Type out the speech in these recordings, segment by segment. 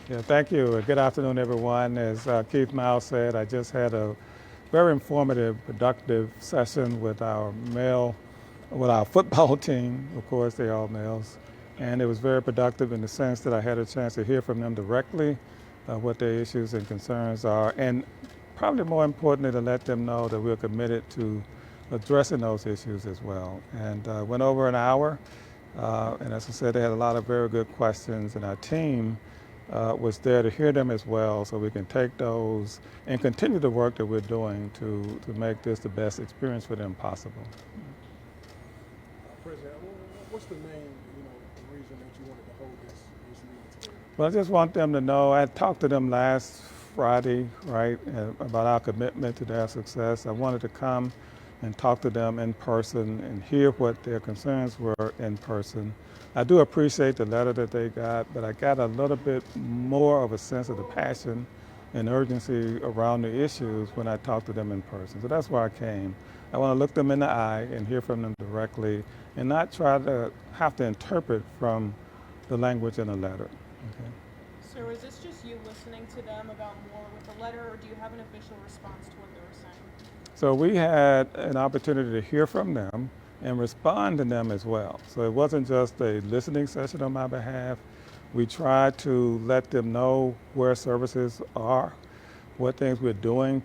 Yeah, thank you. Good afternoon, everyone. As Keith Miles said, I just had a very informative, productive session with our football team. Of course, they're all males. And it was very productive in the sense that I had a chance to hear from them directly what their issues and concerns are. And probably more importantly, to let them know that we're committed to addressing those issues as well. And went over an hour. And as I said, they had a lot of very good questions, and our team was there to hear them as well, so we can take those and continue the work that we're doing to make this the best experience for them possible. President, what's the main reason that you wanted to hold this meeting today? Well, I just want them to know, I talked to them last Friday, right, about our commitment to their success. I wanted to come and talk to them in person and hear what their concerns were in person. I do appreciate the letter that they got, but I got a little bit more of a sense of the passion and urgency around the issues when I talked to them in person. So that's why I came. I want to look them in the eye and hear from them directly and not try to have to interpret from the language in a letter. Okay? So is this just you listening to them about more with the letter, or do you have an official response to what they were saying? So we had an opportunity to hear from them and respond to them as well. So it wasn't just a listening session on my behalf. We tried to let them know where services are, what things we're doing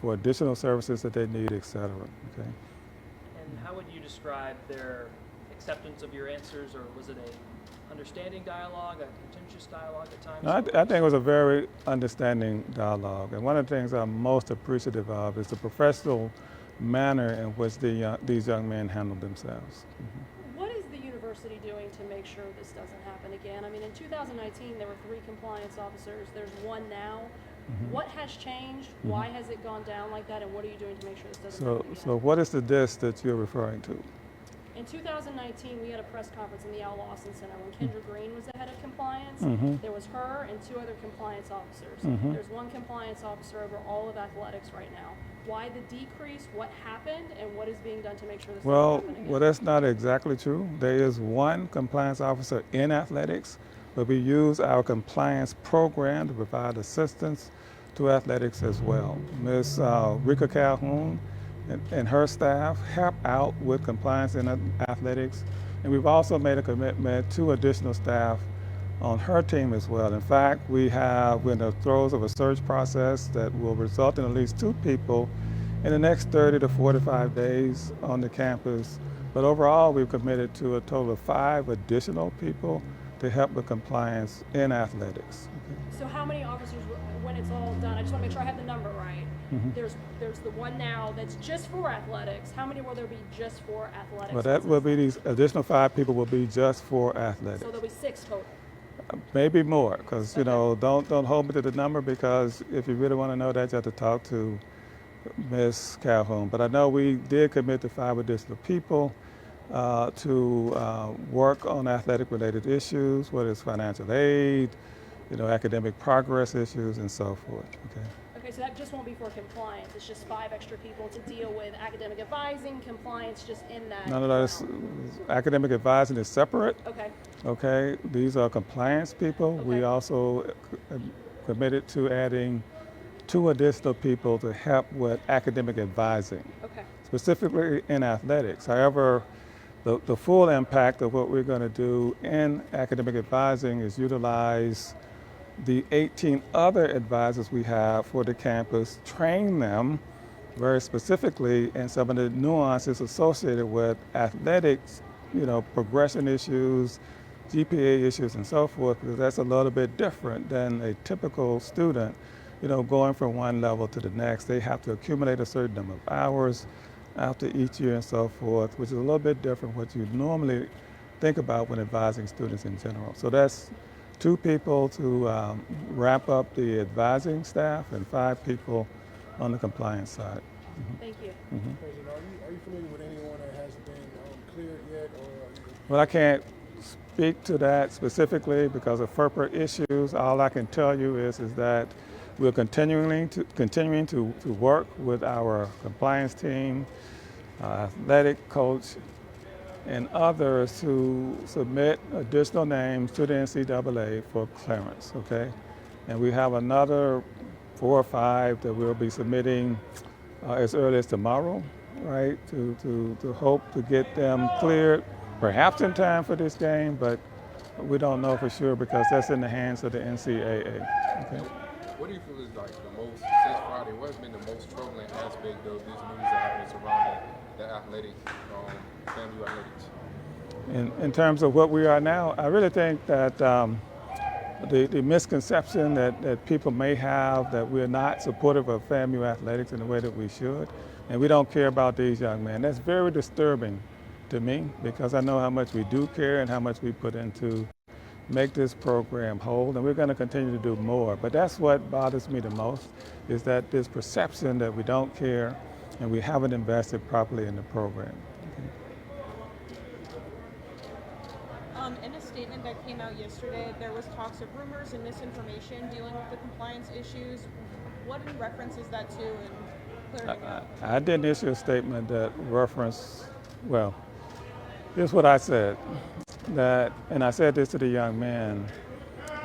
for additional services that they need, et cetera. Okay? And how would you describe their acceptance of your answers, or was it a understanding dialogue, a contentious dialogue at times? No, I think it was a very understanding dialogue. And one of the things I'm most appreciative of is the professional manner in which these young men handled themselves. Mm-hmm. What is the university doing to make sure this doesn't happen again? I mean, in 2019, there were 3 compliance officers. There's 1 now. Mm-hmm. What has changed? Mm-hmm. Why has it gone down like that? And what are you doing to make sure this doesn't happen again? So what is the this that you're referring to? In 2019, we had a press conference in the Al Lawson Center when Kendra Green was the head of compliance. Mm-hmm. There was her and 2 other compliance officers. Mm-hmm. There's 1 compliance officer over all of athletics right now. Why the decrease? What happened? And what is being done to make sure this doesn't happen again? Well, that's not exactly true. There is 1 compliance officer in athletics, but we use our compliance program to provide assistance to athletics as well. Ms. Rika Calhoun and her staff help out with compliance in athletics. And we've also made a commitment to additional staff on her team as well. In fact, we're in the throes of a search process that will result in at least 2 people in the next 30 to 45 days on the campus. But overall, we've committed to a total of 5 additional people to help with compliance in athletics. So how many officers, when it's all done, I just want to make sure I have the number right. Mm-hmm. There's the 1 now that's just for athletics. How many will there be just for athletics? Well, that will be these additional 5 people will be just for athletics. So there'll be 6 total. Maybe more, because don't hold me to the number, because if you really want to know that, you have to talk to Ms. Calhoun. But I know we did commit to 5 additional people to work on athletic-related issues, whether it's financial aid, academic progress issues, and so forth. Okay, so that just won't be for compliance. It's just 5 extra people to deal with academic advising, compliance, just in that. No, academic advising is separate. Okay. Okay, these are compliance people. Okay. We also committed to adding 2 additional people to help with academic advising. Okay. Specifically in athletics. However, the full impact of what we're going to do in academic advising is utilize the 18 other advisors we have for the campus, train them very specifically in some of the nuances associated with athletics, progression issues, GPA issues, and so forth, because that's a little bit different than a typical student, going from one level to the next. They have to accumulate a certain number of hours after each year and so forth, which is a little bit different what you normally think about when advising students in general. So that's 2 people to wrap up the advising staff and 5 people on the compliance side. Mm-hmm. Thank you. Mm-hmm. President, are you familiar with anyone that has been cleared yet? Well, I can't speak to that specifically because of FERPA issues. All I can tell you is that we're continuing to work with our compliance team, athletic coach, and others to submit additional names to the NCAA for clearance, okay? And we have another 4 or 5 that we'll be submitting as early as tomorrow, right? To hope to get them cleared, perhaps in time for this game, but we don't know for sure because that's in the hands of the NCAA. Okay? What do you feel is like the most, since Friday, what has been the most troubling aspect of this news that happened surrounding the athletic, FAMU athletics? In terms of what we are now, I really think that the misconception that people may have that we're not supportive of FAMU athletics in the way that we should, and we don't care about these young men, that's very disturbing to me because I know how much we do care and how much we put into make this program whole, and we're going to continue to do more. But that's what bothers me the most, is that this perception that we don't care and we haven't invested properly in the program. In a statement that came out yesterday, there was talks of rumors and misinformation dealing with the compliance issues. What in reference is that to, and clear it up? I didn't issue a statement that referenced, well, here's what I said, that, and I said this to the young men,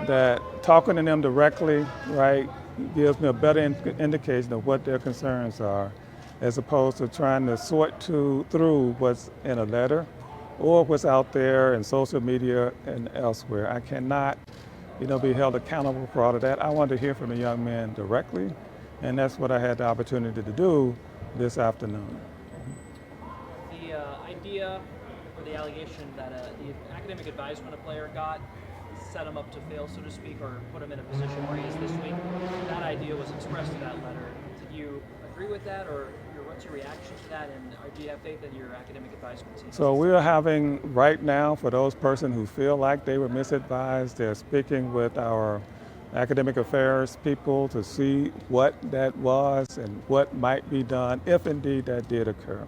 that talking to them directly, right, gives me a better indication of what their concerns are, as opposed to trying to sort through what's in a letter or what's out there in social media and elsewhere. I cannot, be held accountable for all of that. I want to hear from the young men directly, and that's what I had the opportunity to do this afternoon. The idea or the allegation that the academic advisement a player got set him up to fail, so to speak, or put him in a position where he is this week, that idea was expressed in that letter. Did you agree with that, or what's your reaction to that, and do you have faith in your academic advisement team? So we are having, right now, for those persons who feel like they were misadvised, they're speaking with our academic affairs people to see what that was and what might be done if indeed that did occur.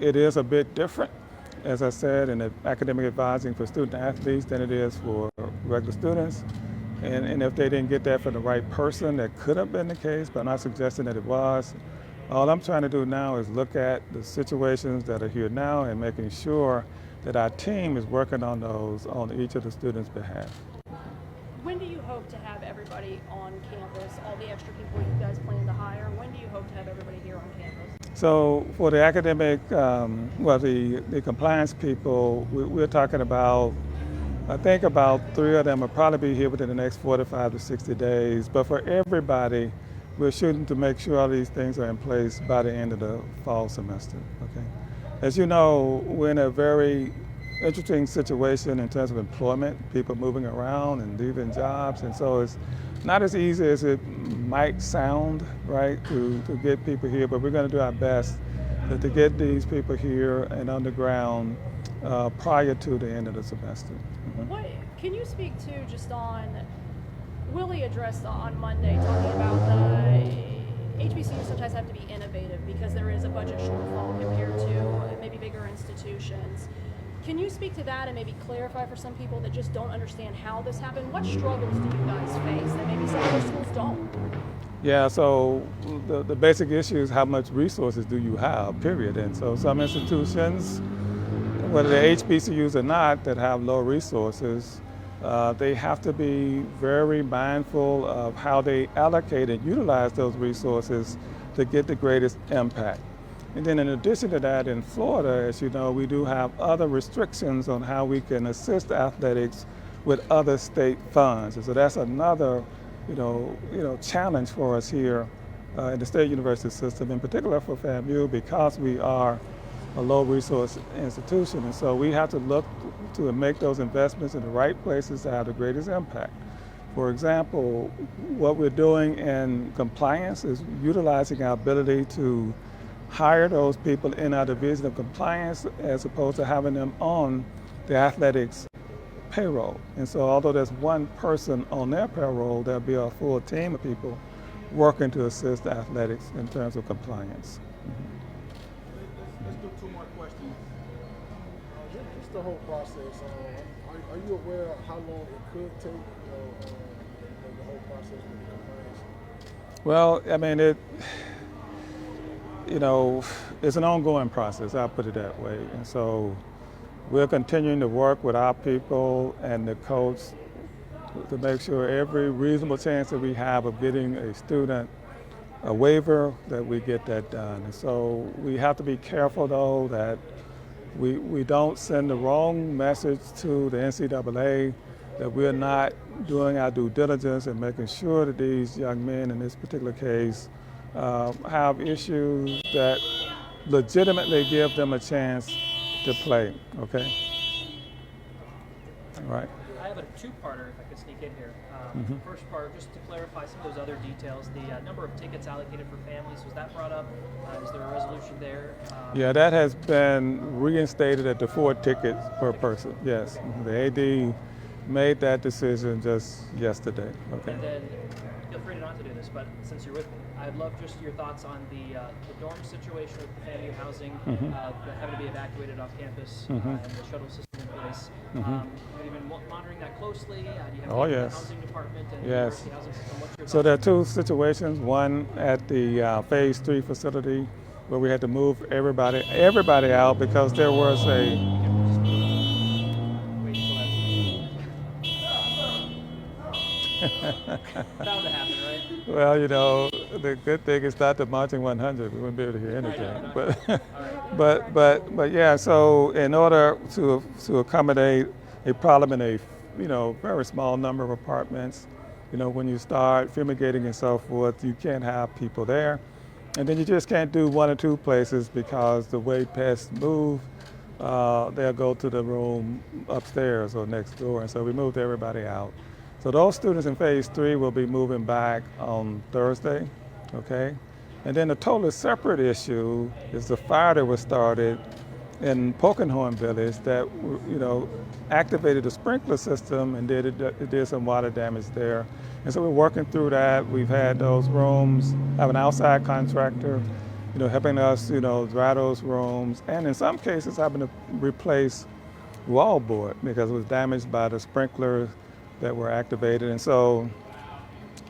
It is a bit different, as I said, in the academic advising for student athletes than it is for regular students. And if they didn't get that from the right person, that could have been the case, but I'm not suggesting that it was. All I'm trying to do now is look at the situations that are here now and making sure that our team is working on those on each of the students' behalf. When do you hope to have everybody on campus, all the extra people you guys plan to hire? When do you hope to have everybody here on campus? So for the academic, the compliance people, we're talking about, I think about 3 of them will probably be here within the next 45 to 60 days. But for everybody, we're shooting to make sure all these things are in place by the end of the fall semester. Okay. As you know, we're in a very interesting situation in terms of employment, people moving around and leaving jobs, and so it's not as easy as it might sound, right, to get people here, but we're going to do our best to get these people here and on the ground prior to the end of the semester. Mm-hmm. What can you speak to just on, Willie addressed on Monday talking about the HBCUs sometimes have to be innovative because there is a budget shortfall compared to maybe bigger institutions. Can you speak to that and maybe clarify for some people that just don't understand how this happened? What struggles do you guys face that maybe some other schools don't? Yeah, so the basic issue is how much resources do you have, period. And so some institutions, whether they're HBCUs or not, that have low resources, they have to be very mindful of how they allocate and utilize those resources to get the greatest impact. And then in addition to that, in Florida, as you know, we do have other restrictions on how we can assist athletics with other state funds. And so that's another, challenge for us here in the state university system, in particular for FAMU, because we are a low resource institution. And so we have to look to make those investments in the right places to have the greatest impact. For example, what we're doing in compliance is utilizing our ability to hire those people in our division of compliance as opposed to having them on the athletics payroll. And so although there's one person on their payroll, there'll be a full team of people working to assist athletics in terms of compliance. Let's do 2 more questions. Just the whole process. Are you aware of how long it could take, the whole process with the compliance? Well, I mean, it's an ongoing process, I'll put it that way. And so we're continuing to work with our people and the coach to make sure every reasonable chance that we have of getting a student a waiver, that we get that done. And so we have to be careful, though, that we don't send the wrong message to the NCAA, that we're not doing our due diligence and making sure that these young men, in this particular case, have issues that legitimately give them a chance to play, okay? All right. I have a two-parter, if I could sneak in here. First part, just to clarify some of those other details, the number of tickets allocated for families, was that brought up? Is there a resolution there? Yeah, that has been reinstated at the 4 tickets per person, yes. The AD made that decision just yesterday, okay? And then, feel free not to do this, but since you're with me, I'd love just your thoughts on the dorm situation with the FAMU housing, having to be evacuated off campus, and the shuttle system in place. Have you been monitoring that closely? Do you have Oh, the yes. housing department and the Yes. university housing system? What's your So thoughts? there are 2 situations. One at the Phase 3 facility where we had to move everybody out because there was a Wait until that's bound to happen, right? well, you know, the good thing is not the marching 100. We wouldn't be able to hear anything. But yeah. So in order to accommodate a problem in a very small number of apartments, when you start fumigating and so forth, you can't have people there, and then you just can't do 1 or 2 places because the way pests move, they'll go to the room upstairs or next door, and so we moved everybody out. So those students in Phase 3 will be moving back on Thursday, okay? And then a totally separate issue is the fire that was started in Pokenhorn Village that, activated the sprinkler system and it did some water damage there. And so we're working through that. We've had those rooms, have an outside contractor, helping us, dry those rooms, and in some cases having to replace wallboard because it was damaged by the sprinklers that were activated. And so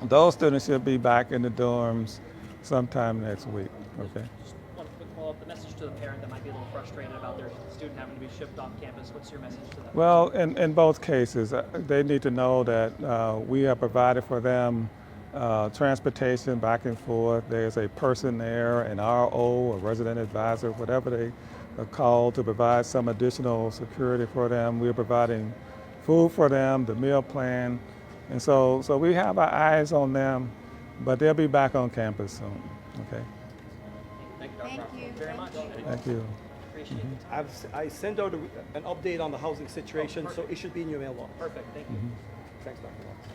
those students should be back in the dorms sometime next week, okay? Just one quick follow-up. The message to the parent that might be a little frustrated about their student having to be shipped off campus, what's your message to them? Well, in both cases, they need to know that we have provided for them transportation back and forth. There's a person there, an RO, a resident advisor, whatever they are called, to provide some additional security for them. We're providing food for them, the meal plan. And so we have our eyes on them, but they'll be back on campus soon, okay? Thank you, Dr. Thank Rockford. you. Very much. Thank you. Appreciate it. I sent out an update on the housing situation, so it should be in your mailbox. Perfect. Thank you. Thanks, Dr. Watts.